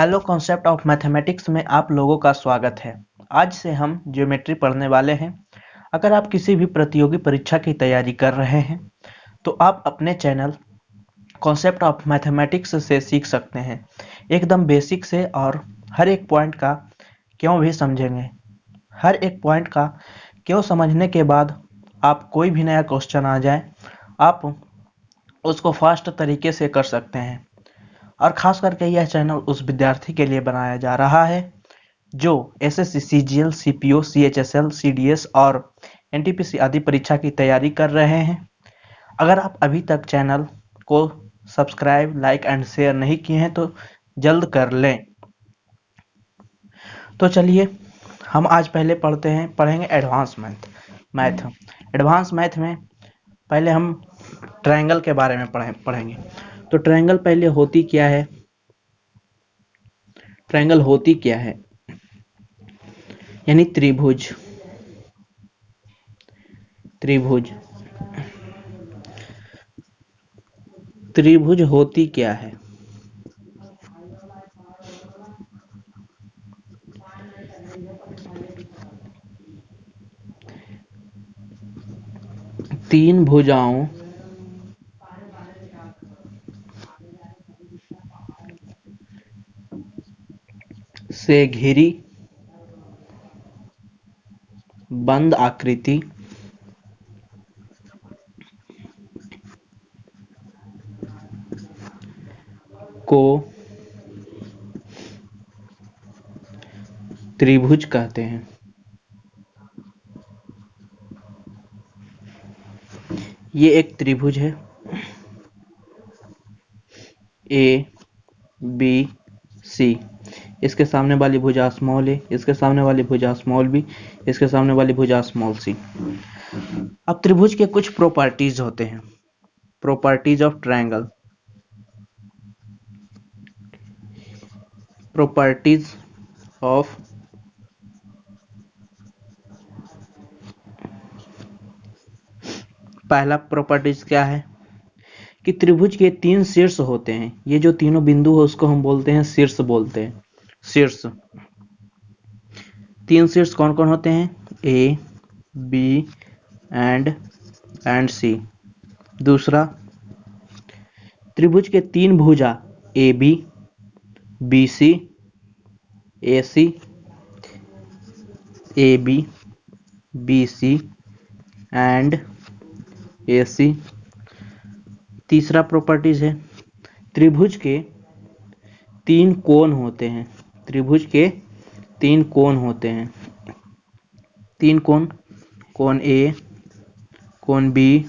Hello concept of mathematics में आप लोगों का स्वागत है। आज से हम ज्योमेट्री पढ़ने वाले हैं। अगर आप किसी भी प्रतियोगी परीक्षा की तैयारी कर रहे हैं तो आप अपने चैनल कॉन्सेप्ट ऑफ मैथमेटिक्स से सीख सकते हैं। एकदम बेसिक से और हर एक पॉइंट का क्यों भी समझेंगे। हर एक पॉइंट का क्यों समझने के बाद आप कोई भी नया क्वेश्चन आ जाए आप उसको फास्ट तरीके से कर सकते हैं। और खास करके यह चैनल उस विद्यार्थी के लिए बनाया जा रहा है जो SSC, CGL, CPO, CHSL, CDS और एनटीपीसी आदि परीक्षा की तैयारी कर रहे हैं। अगर आप अभी तक चैनल को सब्सक्राइब, लाइक एंड शेयर नहीं किए हैं तो जल्द कर लें। तो चलिए हम आज पहले पढ़ेंगे एडवांस मैथ। एडवांस मैथ में पहले हम ट्रायंगल के बारे में पढ़ेंगे। तो ट्रायंगल पहले होती क्या है? ट्रायंगल होती क्या है? यानी त्रिभुज। त्रिभुज त्रिभुज होती क्या है? तीन भुजाओं से घिरी बंद आकृति को त्रिभुज कहते हैं। ये एक त्रिभुज है। A B C. इसके सामने वाली भुजा स्मॉल ए, इसके सामने वाली भुजा स्मॉल बी, इसके सामने वाली भुजा स्मॉल सी। अब त्रिभुज के कुछ प्रॉपर्टीज होते हैं। Properties of triangle. Properties of पहला प्रॉपर्टीज क्या है कि त्रिभुज के तीन शीर्ष होते हैं। ये जो तीनों बिंदु है उसको हम बोलते हैं शीर्ष बोलते हैं। शीर्ष। तीन शीर्ष कौन कौन होते हैं? A, B and C. दूसरा, त्रिभुज के तीन भुजा A B, B C, A C, A B C and A C. तीसरा प्रॉपर्टीज है त्रिभुज के तीन कोण होते हैं। त्रिभुज के तीन कोण होते हैं। तीन कोण, कोण ए, कोण बी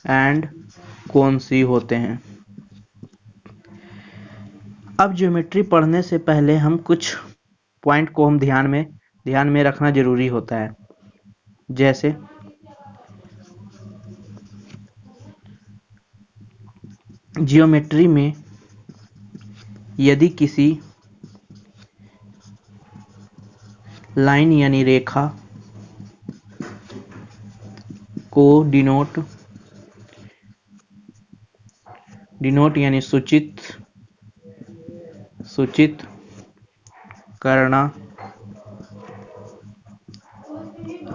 एंड कोण सी होते हैं। अब ज्योमेट्री पढ़ने से पहले हम कुछ पॉइंट को हम ध्यान में रखना जरूरी होता है। जैसे ज्योमेट्री में यदि किसी लाइन यानी रेखा को डिनोट यानी सूचित करना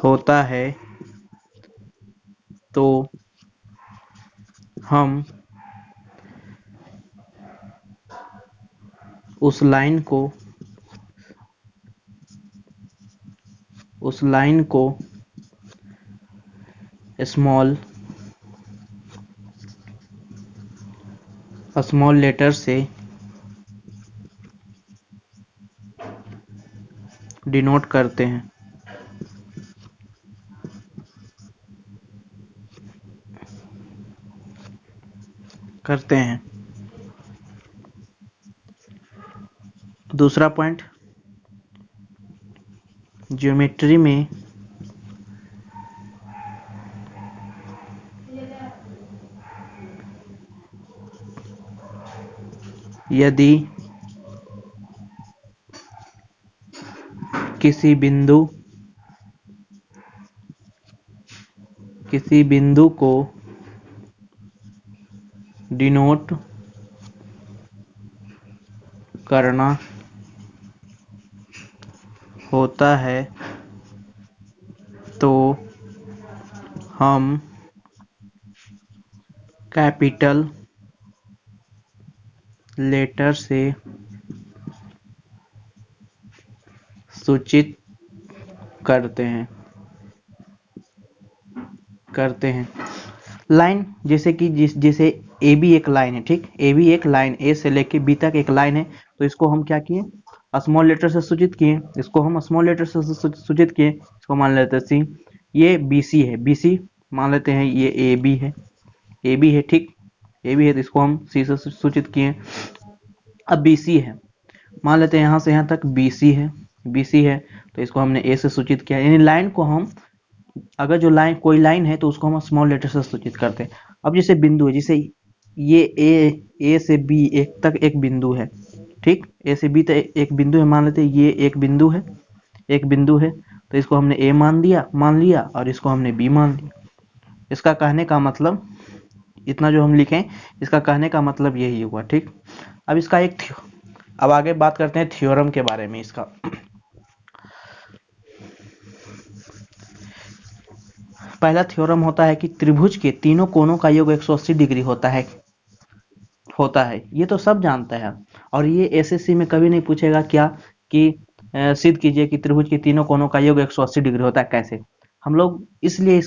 होता है तो हम उस लाइन को स्मॉल लेटर से डिनोट करते हैं। दूसरा पॉइंट, ज्योमेट्री में यदि किसी बिंदु को डिनोट करना होता है तो हम कैपिटल लेटर से सूचित करते हैं लाइन, जैसे कि जैसे ए बी एक लाइन है, ठीक, ए बी एक लाइन, ए से लेके बी तक एक लाइन है, तो इसको हम क्या किए, स्मॉल लेटर से सूचित किए, इसको हम स्मॉल लेटर से सूचित किए, इसको मान लेते हैं सी, ये बी सी है, बी सी मान लेते हैं, ये ए बी है, ए बी है, ठीक, ए बी है, तो इसको हम सी से सूचित किए। अब बी सी है, मान लेते हैं यहाँ से यहाँ तक बी सी है, बी सी है, तो इसको हमने ए से सूचित किया, यानी लाइन को हम, अगर जो लाइन कोई लाइन है तो उसको हम स्मॉल लेटर से सूचित करते हैं। अब जैसे बिंदु है, जैसे ये ए से बी एक तक एक बिंदु है, ठीक, ए से बी तक एक बिंदु है, मान लेते हैं ये एक बिंदु है, तो इसको हमने ए मान लिया और इसको हमने बी मान लिया। इसका कहने का मतलब, इतना जो हम लिखें, इसका कहने का मतलब यही हुआ, ठीक। अब इसका अब आगे बात करते हैं थ्योरम के बारे में। इसका पहला थ्योरम होता है कि त्रिभुज के तीनों कोणों का योग 180 डिग्री होता है। ये तो सब जानता है, और ये एसएससी में कभी नहीं पूछेगा क्या कि सिद्ध कीजिए कि त्रिभुज के तीनों कोणों का योग 180 डिग्री होता है, कैसे। हम लोग इसलिए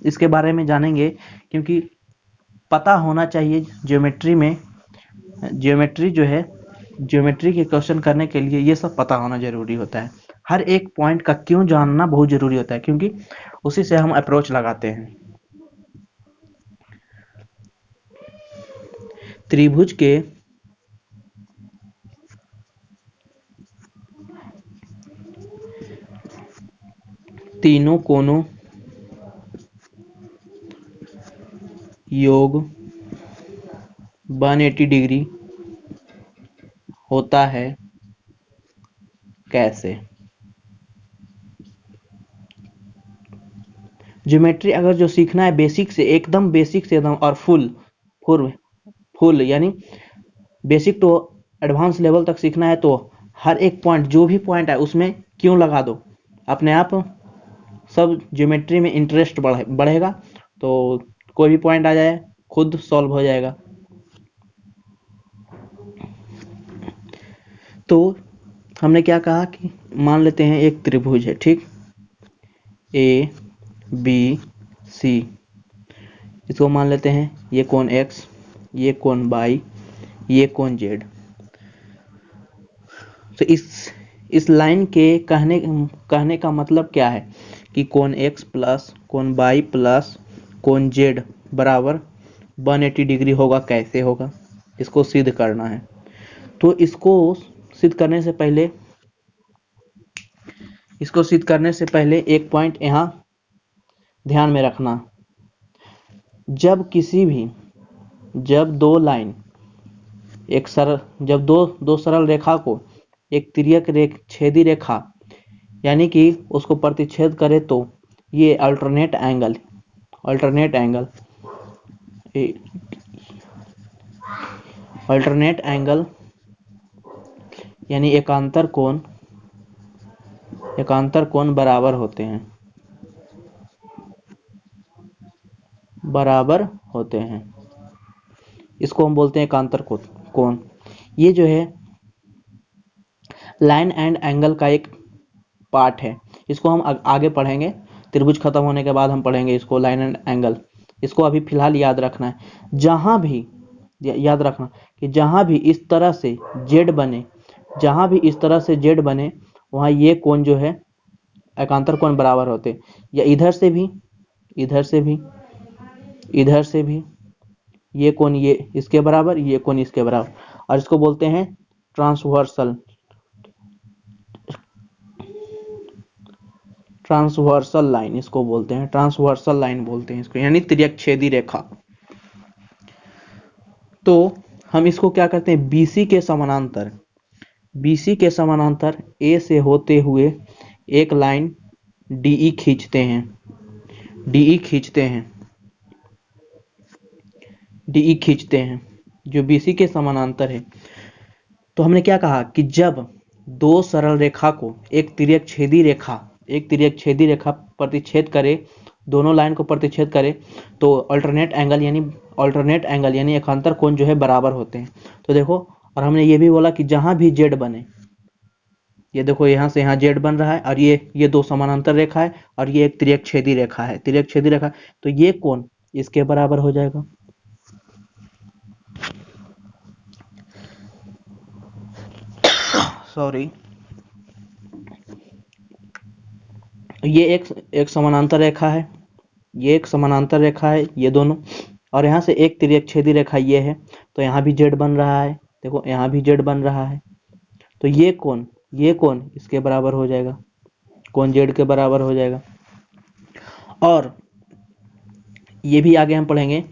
इसके बारे में जानेंगे क्योंकि पता होना चाहिए ज्योमेट्री में, ज्योमेट्री के क्वेश्चन करने के लिए ये सब पता होना जरूरी होता है। हर एक पॉइंट का क्यों जानना बहुत जरूरी होता है, क्योंकि उसी से हम अप्रोच लगाते हैं। त्रिभुज के तीनों कोणों योग 180 डिग्री होता है, कैसे। ज्योमेट्री अगर जो सीखना है बेसिक से एकदम और फुल यानी बेसिक टू एडवांस लेवल तक सीखना है, तो हर एक पॉइंट, जो भी पॉइंट है उसमें क्यों लगा दो, अपने आप सब ज्योमेट्री में इंटरेस्ट बढ़ेगा, तो कोई भी पॉइंट आ जाए खुद सॉल्व हो जाएगा। तो हमने क्या कहा कि मान लेते हैं एक त्रिभुज है, ठीक, ए बी सी, इसको मान लेते हैं ये कोण x, ये कोण y, ये कोण z। तो इस लाइन के कहने का मतलब क्या है कि कोण x प्लस कोण y प्लस कोण z बराबर 180 डिग्री होगा, कैसे होगा, इसको सिद्ध करना है। तो इसको सिद्ध करने से पहले एक पॉइंट यहाँ ध्यान में रखना, जब दो लाइन जब दो सरल रेखा को एक तिर्यक छेदी रेखा यानी कि उसको प्रतिच्छेद करे, तो ये अल्टरनेट एंगल यानी एकांतर कोण बराबर होते हैं। इसको हम बोलते हैं एकांतर कोण। ये जो है लाइन एंड एंगल का एक पार्ट है, इसको हम आगे पढ़ेंगे, त्रिभुज खत्म होने के बाद हम पढ़ेंगे इसको, लाइन एंड एंगल। इसको अभी फिलहाल याद रखना है, जहां भी इस तरह से जेड बने, वहां ये कोण जो है एकांतर कोण बराबर होते, या इधर से भी ये कोण ये इसके बराबर, ये कोण इसके बराबर, और इसको बोलते हैं ट्रांसवर्सल लाइन, इसको बोलते हैं ट्रांसवर्सल लाइन बोलते हैं इसको, यानी तिर्यकछेदी रेखा। तो हम इसको क्या करते हैं, BC के समानांतर A से होते हुए एक लाइन DE खींचते हैं जो BC के समानांतर है। तो तो हमने क्या कहा कि जब दो सरल रेखा को एक तिर्यक छेदी रेखा प्रतिच्छेद करे, दोनों लाइन को प्रतिच्छेद करे, तो अल्टरनेट एंगल यानी एकांतर कोण जो है बराबर होते हैं। तो देखो, और हमने ये भी बोला कि जहां भी जेड बने, ये देखो यहां से यहां जेड बन रहा है, और ये दो समानांतर रेखा है, और ये एक तिर्यक छेदी रेखा है, तो ये कोण इसके बराबर हो जाएगा। सॉरी, ये एक समानांतर रेखा है, ये दोनों, और यहाँ से एक तिर्यक छेदी रेखा ये है, तो यहाँ भी जेड बन रहा है, देखो यहाँ भी जेड बन रहा है, तो ये कोण इसके बराबर हो जाएगा, कोण जेड के बराबर हो जाएगा। और ये भी आगे हम पढ़ेंगे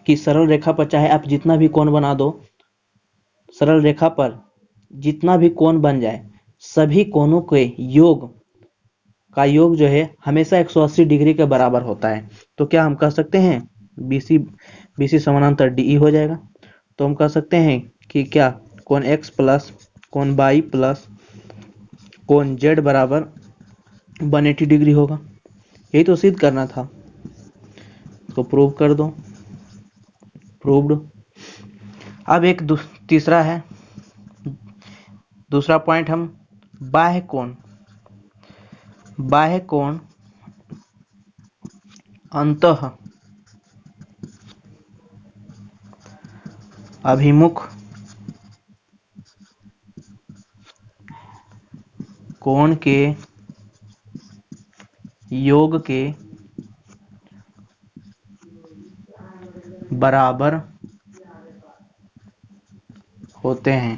कि सरल रेखा पर चाहे आप जितना भी कोण बना दो, सरल रेखा पर जितना भी कोण बन जाए, सभी कोणों के योग जो है हमेशा 180 डिग्री के बराबर होता है। तो क्या हम कह सकते हैं BC समानांतर DE हो जाएगा। तो हम कह सकते हैं कि क्या कोण X प्लस कोण Y प्लस कोण Z बराबर 180 डिग्री होगा। यही तो सिद्ध करना था, तो प्रूव कर दो, प्रूव्ड। अब एक तीसरा है, दूसरा पॉइंट, हम बाह्य कोण अंतः अभिमुख कोण के योग के बराबर होते हैं।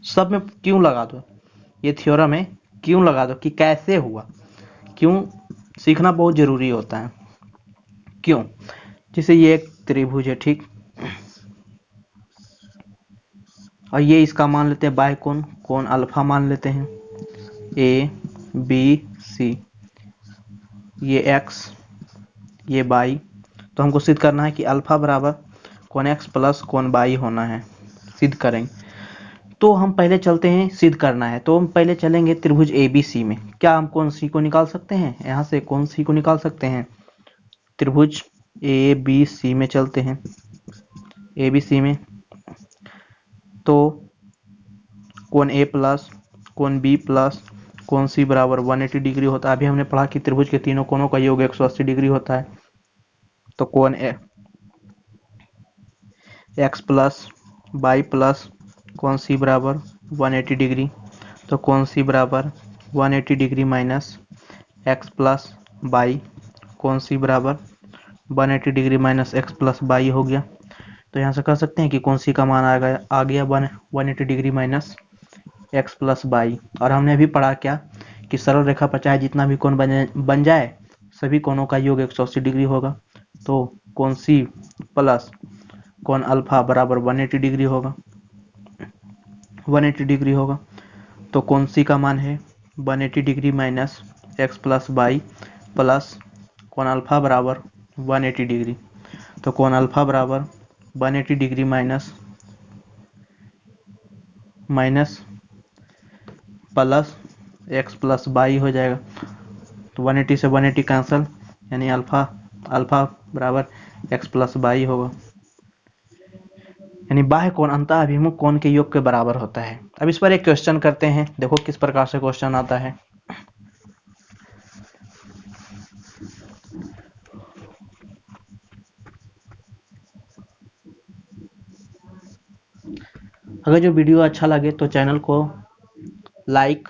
सब में क्यों लगा दो, ये थ्योरम है, क्यों लगा दो कि कैसे हुआ, क्यों सीखना बहुत जरूरी होता है। क्यों? जैसे ये एक त्रिभुज है, ठीक, और ये इसका मान लेते हैं बाह्य कोण अल्फा मान लेते हैं, ABC, ये x, ये y। तो हमको सिद्ध करना है कि अल्फा बराबर कोण x प्लस कोण y होना है, सिद्ध करेंगे। तो हम पहले चलते हैं, सिद्ध करना है तो हम पहले चलेंगे त्रिभुज ABC में। क्या हम कोण C को निकाल सकते हैं? यहाँ से कोण C को निकाल सकते हैं। त्रिभुज ABC में चलते हैं, ABC में तो कोण A प्लस कोण B प्लस कोण C बराबर 180 डिग्री होता है। अभी हमने पढ़ा कि त्रिभुज के तीनों कोणों का योग 180 डिग्री होता है। तो कोण X प्लस Y प्लस कोण C बराबर 180 डिग्री, तो कोण C बराबर 180 degree minus x plus y, कोण C बराबर 180 degree minus x plus y हो गया। तो यहाँ से कह सकते हैं कि कोण C का मान आ गया 180 degree minus x plus y. और हमने अभी पढ़ा क्या कि सरल रेखा पर चाहे जितना भी कोण बन जाए, सभी कोणों का योग 180 डिग्री होगा। तो कोण C प्लस कोण अल्फा बराबर 180 डिग्री होगा, 180 डिग्री होगा। तो कोण C का मान है 180 degree minus x plus y plus कोण अल्फा बराबर 180 डिग्री। तो कोण अल्फा बराबर 180 degree minus plus x plus y हो जाएगा। तो 180 से 180 कैंसल, यानी अल्फा बराबर x प्लस वाई होगा, यानी बाह्य कोण अंतः अभिमुख कोण के योग के बराबर होता है। अब इस पर एक क्वेश्चन करते हैं, देखो किस प्रकार से क्वेश्चन आता है। अगर जो वीडियो अच्छा लगे तो चैनल को लाइक,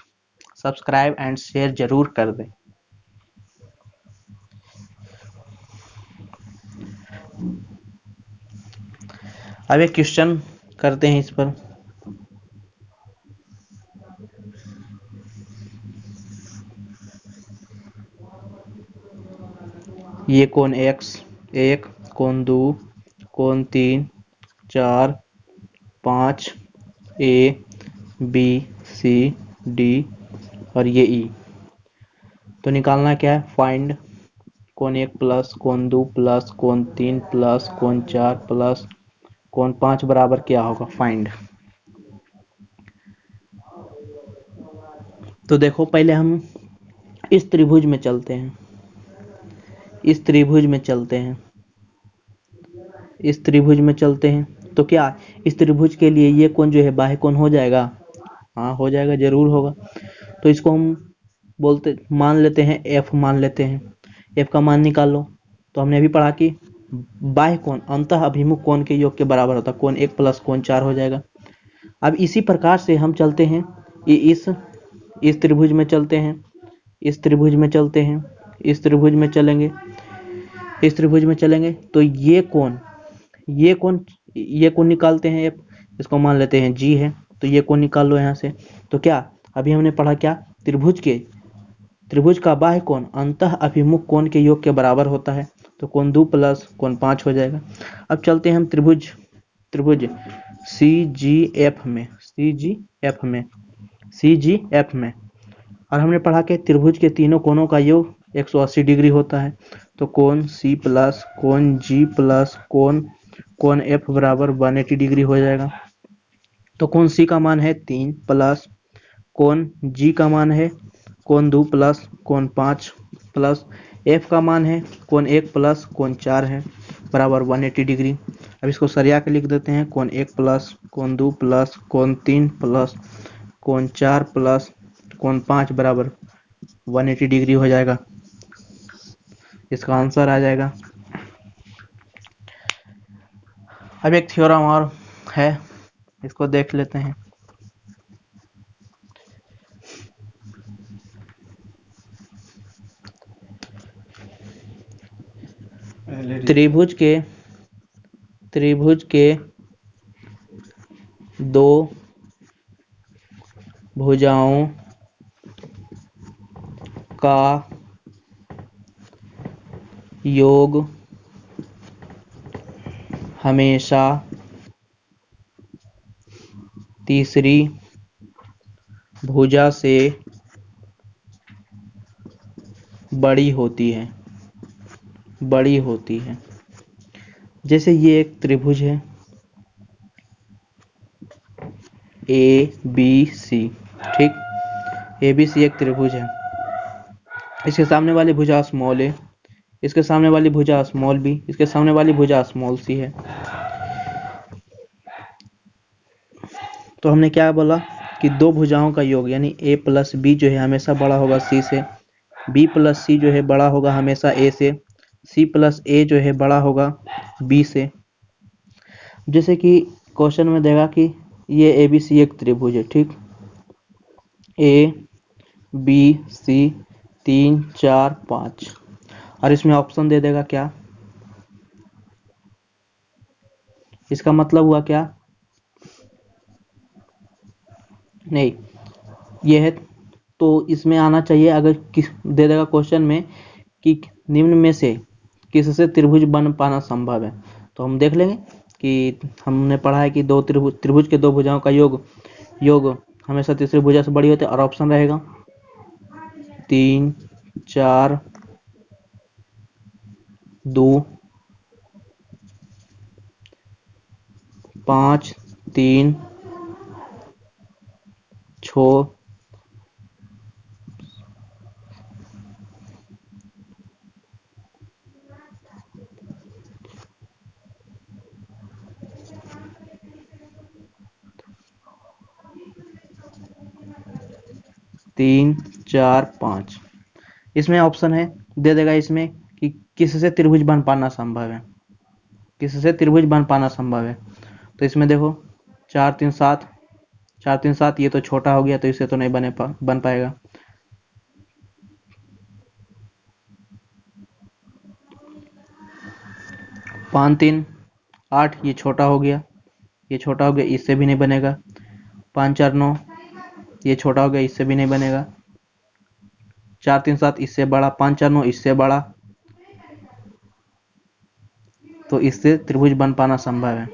सब्सक्राइब एंड शेयर जरूर कर दें। अब एक क्वेश्चन करते हैं इस पर। ये कोण x1, कोण 2, कोण 3, 4, 5, A B C D और ये E। तो निकालना क्या है? फाइंड कोण 1 प्लस कोण 2 प्लस कोण 3 प्लस कोण 4 प्लस कोण 5 बराबर क्या होगा, फाइंड। तो देखो पहले हम इस त्रिभुज में चलते हैं, इस त्रिभुज में चलते हैं, इस त्रिभुज में चलते हैं। तो क्या इस त्रिभुज के लिए ये कोण जो है बाह्य कोण हो जाएगा? हाँ हो जाएगा, जरूर होगा। तो इसको हम बोलते मान लेते हैं एफ, मान लेते हैं। एफ का मान निकाल लो। तो हमने अभी पढ़ा कि बाह्य कोण अंतः अभिमुख कोण के योग के बराबर होता है, कोण 1 प्लस कोण 4 हो जाएगा। अब इसी प्रकार से हम चलते हैं, इस त्रिभुज में चलते हैं, इस त्रिभुज में चलते हैं, इस त्रिभुज में चलेंगे, इस त्रिभुज में चलेंगे। तो ये कोण निकालते हैं एफ, इसको मान लेते हैं जी है। तो ये कोण निकाल लो यहाँ से। तो क्या अभी हमने पढ़ा क्या, त्रिभुज का बाह्य कोण अंतः अभिमुख कोण के योग के बराबर होता है। तो कोण 2 प्लस कोण 5 हो जाएगा। अब चलते हैं हम त्रिभुज CGF में, और हमने पढ़ा कि त्रिभुज के तीनों कोणों का योग 180 डिग्री होता है। तो कोण C प्लस कोण G प्लस कोण F बराबर 180 डिग्री हो जाएगा। तो कोण C का मान है 3 प्लस कोण G का मान है कोण 2 प्लस कोण 5 प्लस F का मान है कोण 1 प्लस कोण 4 है, बराबर 180 डिग्री। अब इसको सरिया के लिख देते हैं, कोण 1 प्लस कोण 2 प्लस कोण 3 प्लस कोण 4 प्लस कोण 5 बराबर 180 डिग्री हो जाएगा। इसका आंसर आ जाएगा। अब एक थ्योरम और है, इसको देख लेते हैं। त्रिभुज के दो भुजाओं का योग हमेशा तीसरी भुजा से बड़ी होती है। जैसे ये एक त्रिभुज है ABC, ठीक, ABC एक त्रिभुज है। इसके सामने वाली भुजा स्मॉल a, इसके सामने वाली भुजा स्मॉल b, इसके सामने वाली भुजा स्मॉल c है। तो हमने क्या बोला कि दो भुजाओं का योग यानी a प्लस b जो है हमेशा बड़ा होगा c से, b प्लस c जो है बड़ा होगा हमेशा a से, c प्लस a जो है बड़ा होगा b से। जैसे कि क्वेश्चन में देगा कि ये ABC एक त्रिभुज है, ठीक, ABC 3 4 5, और इसमें ऑप्शन दे देगा क्या, इसका मतलब हुआ क्या, नहीं ये है। तो इसमें आना चाहिए अगर दे देगा क्वेश्चन में कि निम्न में से किससे त्रिभुज बन पाना संभव है, तो हम देख लेंगे कि हमने पढ़ा है कि दो त्रिभुज के दो भुजाओं का योग हमेशा तीसरी भुजा से बड़ी होती है, और ऑप्शन रहेगा 3 4 2 5 3 6 3 4 5। इसमें ऑप्शन है, दे देगा इसमें कि किससे त्रिभुज बन पाना संभव है, किससे त्रिभुज बन पाना संभव है। तो इसमें देखो 4 3 7, 4 3 7, ये तो छोटा हो गया तो इससे तो नहीं बन पाएगा। 5 3 8, ये छोटा हो गया, इससे भी नहीं बनेगा। 5 4 9, ये छोटा हो गया, इससे भी नहीं बनेगा। 4 3 7 इससे बड़ा, 5 4 9 इससे बड़ा, तो इससे त्रिभुज बन पाना संभव है।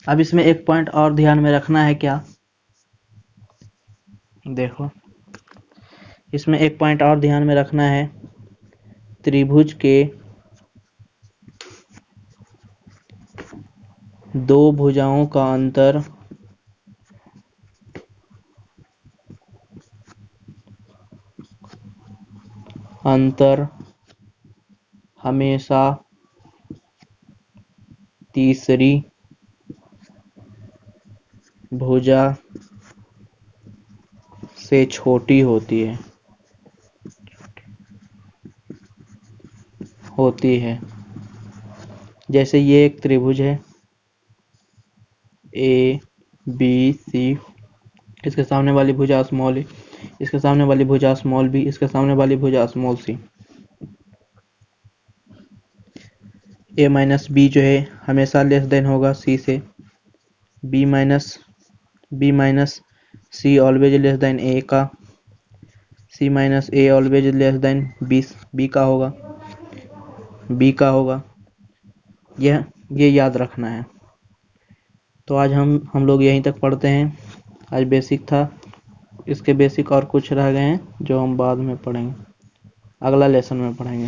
अब इसमें एक पॉइंट और ध्यान में रखना है, क्या देखो इसमें एक पॉइंट और ध्यान में रखना है त्रिभुज के दो भुजाओं का अंतर हमेशा तीसरी भुजा से छोटी होती है। जैसे ये एक त्रिभुज है ए बी सी, इसके सामने वाली भुजा स्मॉल ए, इसके सामने वाली भुजा स्मॉल बी, इसके सामने वाली भुजा स्मॉल सी। ए माइनस बी जो है हमेशा लेस देन होगा सी से, बी माइनस सी ऑलवेज लेस देन ए का, सी minus a always less than B का होगा। ये याद रखना है। तो आज हम लोग यहीं तक पढ़ते हैं। आज बेसिक था, इसके बेसिक और कुछ रह गए हैं जो हम बाद में पढ़ेंगे, अगला लेसन में पढ़ेंगे।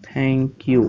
Thank you.